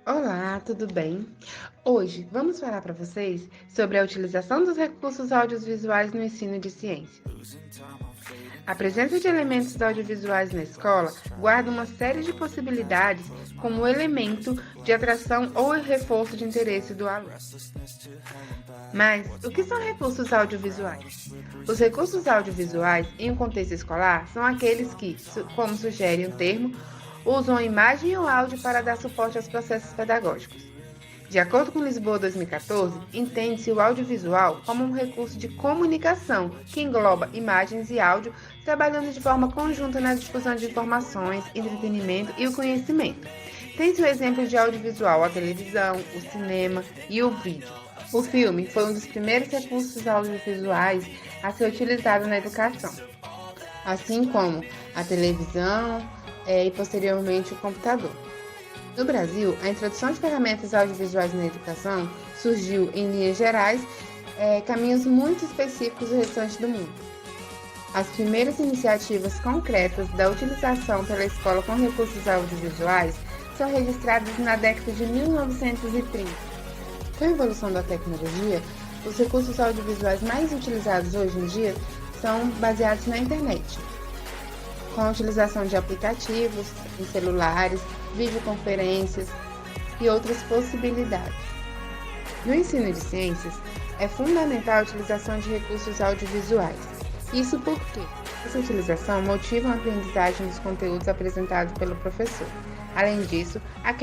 Olá, tudo bem? Hoje vamos falar para vocês sobre a utilização dos recursos audiovisuais no ensino de ciência. A presença de elementos audiovisuais na escola guarda uma série de possibilidades como elemento de atração ou reforço de interesse do aluno. Mas o que são recursos audiovisuais? Os recursos audiovisuais, em um contexto escolar, são aqueles que, como sugere o termo, usam a imagem ou áudio para dar suporte aos processos pedagógicos. De acordo com Lisboa 2014, entende-se o audiovisual como um recurso de comunicação que engloba imagens e áudio, trabalhando de forma conjunta na difusão de informações, entretenimento e o conhecimento. Tem-se o exemplo de audiovisual a televisão, o cinema e o vídeo. O filme foi um dos primeiros recursos audiovisuais a ser utilizado na educação, assim como a televisão e posteriormente o computador. No Brasil, a introdução de ferramentas audiovisuais na educação surgiu, em linhas gerais, caminhos muito específicos do restante do mundo. As primeiras iniciativas concretas da utilização pela escola com recursos audiovisuais são registradas na década de 1930. Com a evolução da tecnologia, os recursos audiovisuais mais utilizados hoje em dia são baseados na internet, com a utilização de aplicativos em celulares, videoconferências e outras possibilidades. No ensino de ciências, é fundamental a utilização de recursos audiovisuais. Isso porque essa utilização motiva a aprendizagem dos conteúdos apresentados pelo professor. Além disso, a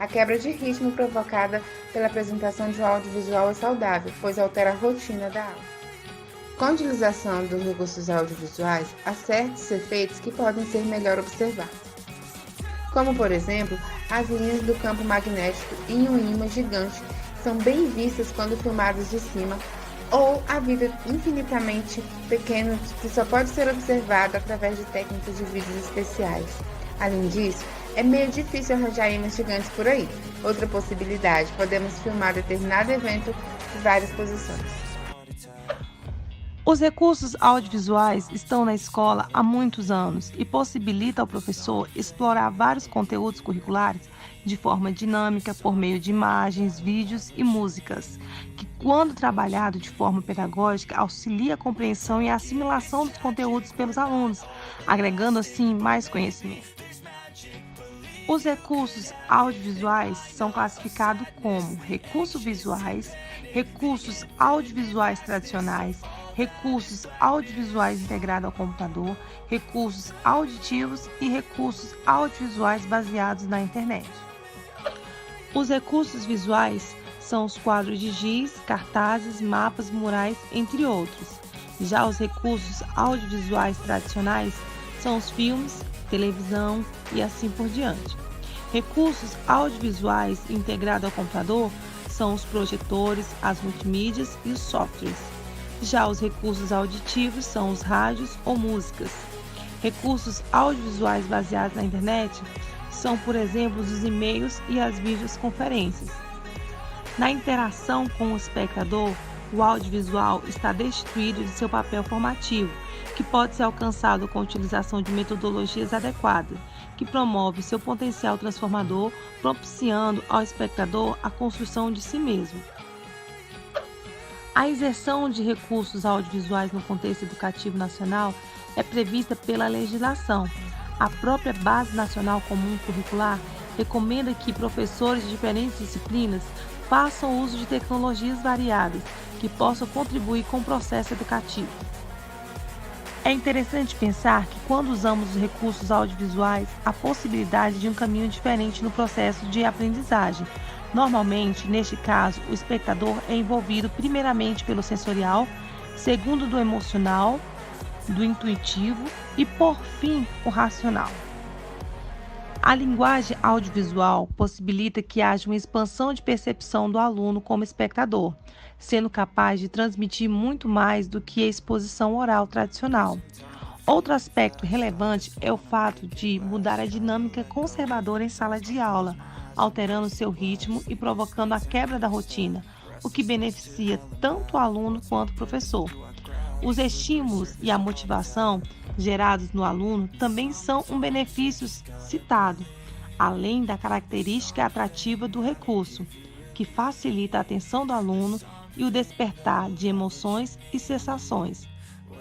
quebra de ritmo provocada pela apresentação de um audiovisual é saudável, pois altera a rotina da aula. Com a utilização dos recursos audiovisuais, há certos efeitos que podem ser melhor observados, como, por exemplo, as linhas do campo magnético em um ímã gigante são bem vistas quando filmadas de cima, ou a vida infinitamente pequena que só pode ser observada através de técnicas de vídeos especiais. Além disso, é meio difícil arranjar ímãs gigantes por aí. Outra possibilidade, podemos filmar determinado evento de várias posições. Os recursos audiovisuais estão na escola há muitos anos e possibilitam ao professor explorar vários conteúdos curriculares de forma dinâmica por meio de imagens, vídeos e músicas, que, quando trabalhado de forma pedagógica, auxilia a compreensão e a assimilação dos conteúdos pelos alunos, agregando assim mais conhecimento. Os recursos audiovisuais são classificados como recursos visuais, recursos audiovisuais tradicionais, recursos audiovisuais integrados ao computador, recursos auditivos e recursos audiovisuais baseados na internet. Os recursos visuais são os quadros de giz, cartazes, mapas, murais, entre outros. Já os recursos audiovisuais tradicionais são os filmes, televisão e assim por diante. Recursos audiovisuais integrados ao computador são os projetores, as multimídias e os softwares. Já os recursos auditivos são os rádios ou músicas. Recursos audiovisuais baseados na internet são, por exemplo, os e-mails e as videoconferências. Na interação com o espectador, o audiovisual está destituído de seu papel formativo, que pode ser alcançado com a utilização de metodologias adequadas, que promove seu potencial transformador, propiciando ao espectador a construção de si mesmo. A inserção de recursos audiovisuais no contexto educativo nacional é prevista pela legislação. A própria Base Nacional Comum Curricular recomenda que professores de diferentes disciplinas façam uso de tecnologias variadas que possam contribuir com o processo educativo. É interessante pensar que, quando usamos os recursos audiovisuais, há possibilidade de um caminho diferente no processo de aprendizagem. Normalmente, neste caso, o espectador é envolvido primeiramente pelo sensorial, segundo do emocional, do intuitivo e, por fim, o racional. A linguagem audiovisual possibilita que haja uma expansão de percepção do aluno como espectador, sendo capaz de transmitir muito mais do que a exposição oral tradicional. Outro aspecto relevante é o fato de mudar a dinâmica conservadora em sala de aula, alterando seu ritmo e provocando a quebra da rotina, o que beneficia tanto o aluno quanto o professor. Os estímulos e a motivação gerados no aluno também são um benefício citado. além da característica atrativa do recurso, que facilita a atenção do aluno e o despertar de emoções e sensações.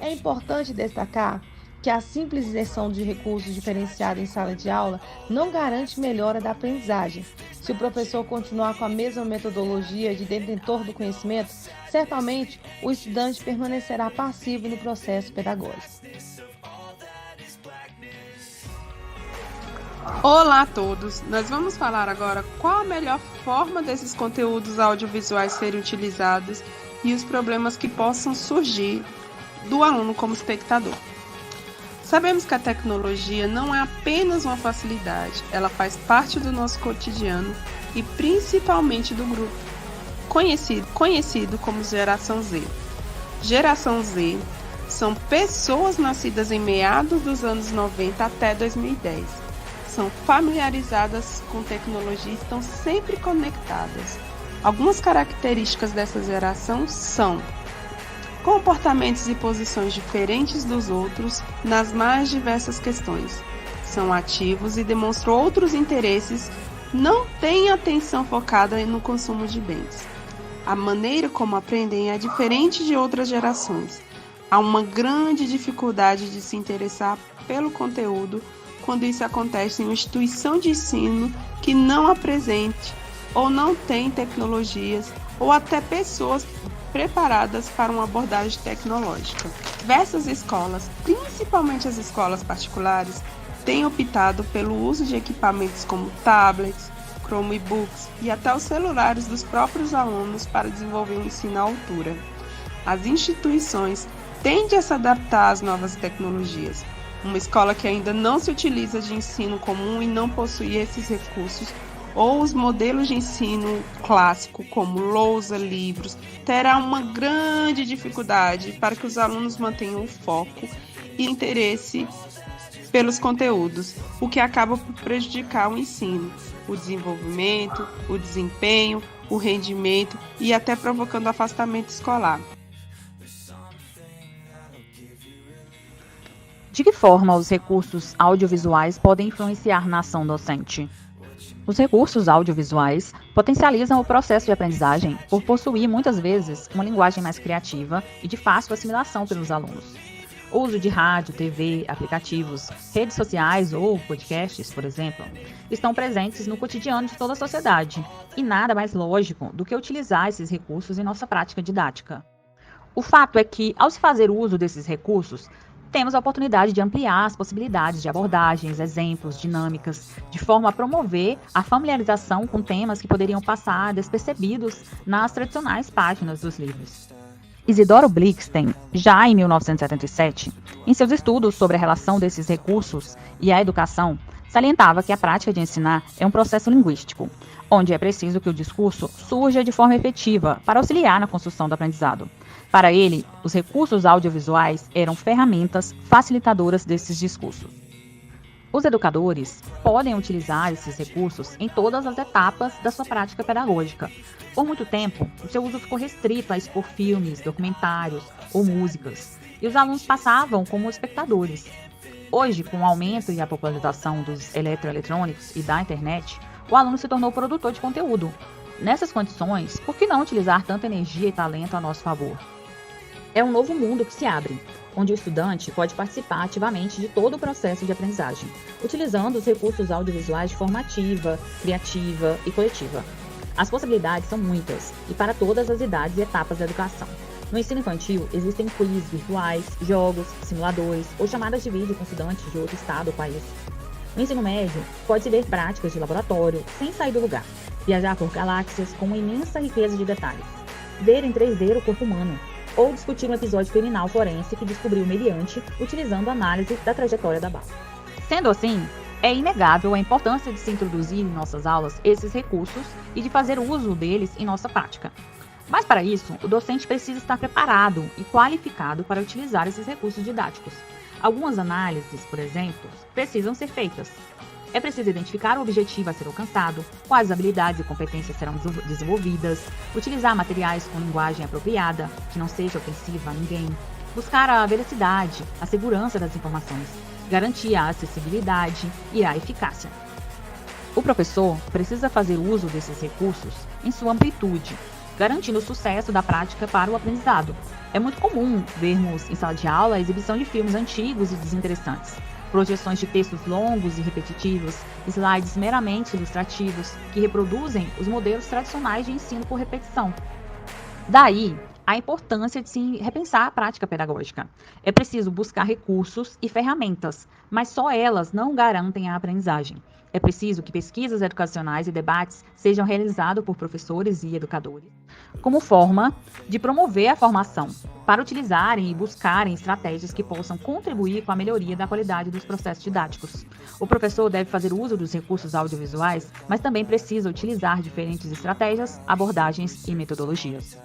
É importante destacar que a simples inserção de recursos diferenciados em sala de aula não garante melhora da aprendizagem. Se o professor continuar com a mesma metodologia de detentor do conhecimento, certamente o estudante permanecerá passivo no processo pedagógico. Olá a todos! Nós vamos falar agora qual a melhor forma desses conteúdos audiovisuais serem utilizados e os problemas que possam surgir do aluno como espectador. Sabemos que a tecnologia não é apenas uma facilidade, ela faz parte do nosso cotidiano e principalmente do grupo conhecido como Geração Z. Geração Z são pessoas nascidas em meados dos anos 90 até 2010. São familiarizadas com tecnologia e estão sempre conectadas. Algumas características dessa geração são comportamentos e posições diferentes dos outros nas mais diversas questões. São ativos e demonstram outros interesses, não têm atenção focada no consumo de bens. A maneira como aprendem é diferente de outras gerações. Há uma grande dificuldade de se interessar pelo conteúdo quando isso acontece em uma instituição de ensino que não apresente ou não tem tecnologias ou até pessoas preparadas para uma abordagem tecnológica. Diversas escolas, principalmente as escolas particulares, têm optado pelo uso de equipamentos como tablets, Chromebooks e até os celulares dos próprios alunos para desenvolver um ensino à altura. As instituições tendem a se adaptar às novas tecnologias. Uma escola que ainda não se utiliza de ensino comum e não possui esses recursos ou os modelos de ensino clássico, como lousa, livros, terá uma grande dificuldade para que os alunos mantenham o foco e interesse pelos conteúdos, o que acaba por prejudicar o ensino, o desenvolvimento, o desempenho, o rendimento e até provocando afastamento escolar. De que forma os recursos audiovisuais podem influenciar na ação docente? Os recursos audiovisuais potencializam o processo de aprendizagem por possuir, muitas vezes, uma linguagem mais criativa e de fácil assimilação pelos alunos. O uso de rádio, TV, aplicativos, redes sociais ou podcasts, por exemplo, estão presentes no cotidiano de toda a sociedade e nada mais lógico do que utilizar esses recursos em nossa prática didática. O fato é que, ao se fazer uso desses recursos, temos a oportunidade de ampliar as possibilidades de abordagens, exemplos, dinâmicas, de forma a promover a familiarização com temas que poderiam passar despercebidos nas tradicionais páginas dos livros. Isidoro Blixten, já em 1977, em seus estudos sobre a relação desses recursos e a educação, salientava que a prática de ensinar é um processo linguístico, onde é preciso que o discurso surja de forma efetiva para auxiliar na construção do aprendizado. Para ele, os recursos audiovisuais eram ferramentas facilitadoras desses discursos. Os educadores podem utilizar esses recursos em todas as etapas da sua prática pedagógica. Por muito tempo, o seu uso ficou restrito a expor filmes, documentários ou músicas, e os alunos passavam como espectadores. Hoje, com o aumento e a popularização dos eletroeletrônicos e da internet, o aluno se tornou produtor de conteúdo. Nessas condições, por que não utilizar tanta energia e talento a nosso favor? É um novo mundo que se abre, onde o estudante pode participar ativamente de todo o processo de aprendizagem, utilizando os recursos audiovisuais de forma ativa, criativa e coletiva. As possibilidades são muitas e para todas as idades e etapas da educação. No ensino infantil, existem quiz virtuais, jogos, simuladores ou chamadas de vídeo com estudantes de outro estado ou país. No ensino médio, pode-se ver práticas de laboratório sem sair do lugar, viajar por galáxias com uma imensa riqueza de detalhes, ver em 3D o corpo humano, ou discutir um episódio criminal forense que descobriu o meliante utilizando análise da trajetória da bala. Sendo assim, é inegável a importância de se introduzir em nossas aulas esses recursos e de fazer uso deles em nossa prática. Mas para isso, o docente precisa estar preparado e qualificado para utilizar esses recursos didáticos. Algumas análises, por exemplo, precisam ser feitas. É preciso identificar o objetivo a ser alcançado, quais habilidades e competências serão desenvolvidas, utilizar materiais com linguagem apropriada, que não seja ofensiva a ninguém, buscar a veracidade, a segurança das informações, garantir a acessibilidade e a eficácia. O professor precisa fazer uso desses recursos em sua amplitude, garantindo o sucesso da prática para o aprendizado. É muito comum vermos em sala de aula a exibição de filmes antigos e desinteressantes, projeções de textos longos e repetitivos, slides meramente ilustrativos que reproduzem os modelos tradicionais de ensino por repetição. Daí, a importância de se repensar a prática pedagógica. É preciso buscar recursos e ferramentas, mas só elas não garantem a aprendizagem. É preciso que pesquisas educacionais e debates sejam realizados por professores e educadores, como forma de promover a formação, para utilizarem e buscarem estratégias que possam contribuir com a melhoria da qualidade dos processos didáticos. O professor deve fazer uso dos recursos audiovisuais, mas também precisa utilizar diferentes estratégias, abordagens e metodologias.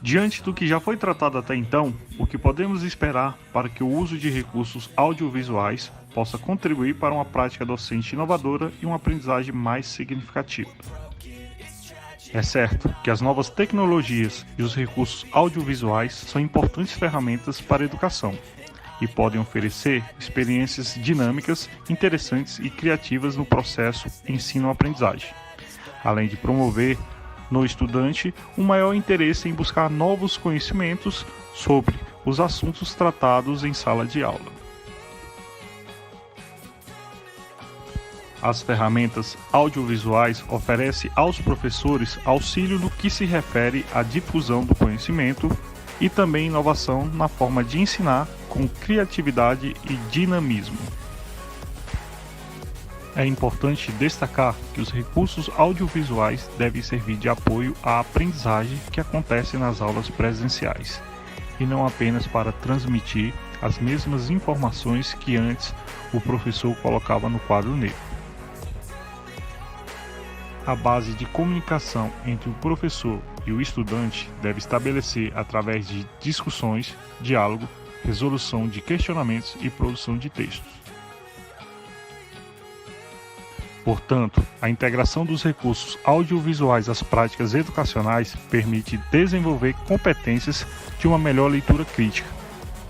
Diante do que já foi tratado até então, o que podemos esperar para que o uso de recursos audiovisuais possa contribuir para uma prática docente inovadora e uma aprendizagem mais significativa? É certo que as novas tecnologias e os recursos audiovisuais são importantes ferramentas para a educação e podem oferecer experiências dinâmicas, interessantes e criativas no processo ensino-aprendizagem, além de promover no estudante um maior interesse em buscar novos conhecimentos sobre os assuntos tratados em sala de aula. As ferramentas audiovisuais oferecem aos professores auxílio no que se refere à difusão do conhecimento e também inovação na forma de ensinar com criatividade e dinamismo. É importante destacar que os recursos audiovisuais devem servir de apoio à aprendizagem que acontece nas aulas presenciais, e não apenas para transmitir as mesmas informações que antes o professor colocava no quadro negro. A base de comunicação entre o professor e o estudante deve estabelecer através de discussões, diálogo, resolução de questionamentos e produção de textos. Portanto, a integração dos recursos audiovisuais às práticas educacionais permite desenvolver competências de uma melhor leitura crítica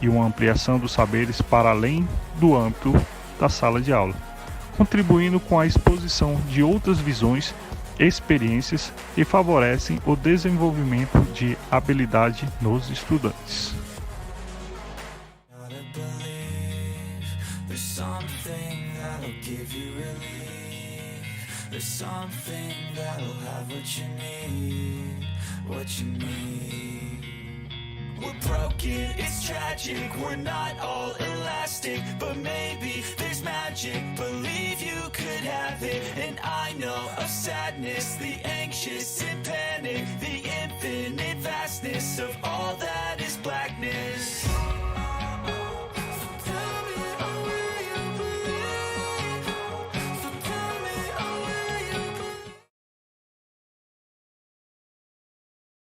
e uma ampliação dos saberes para além do âmbito da sala de aula, contribuindo com a exposição de outras visões, experiências e favorecem o desenvolvimento de habilidade nos estudantes. There's something that'll have what you need. We're broken, it's tragic, we're not all elastic, but maybe there's magic, believe you could have it. And I know of sadness, the anxious and panic, the infinite vastness of all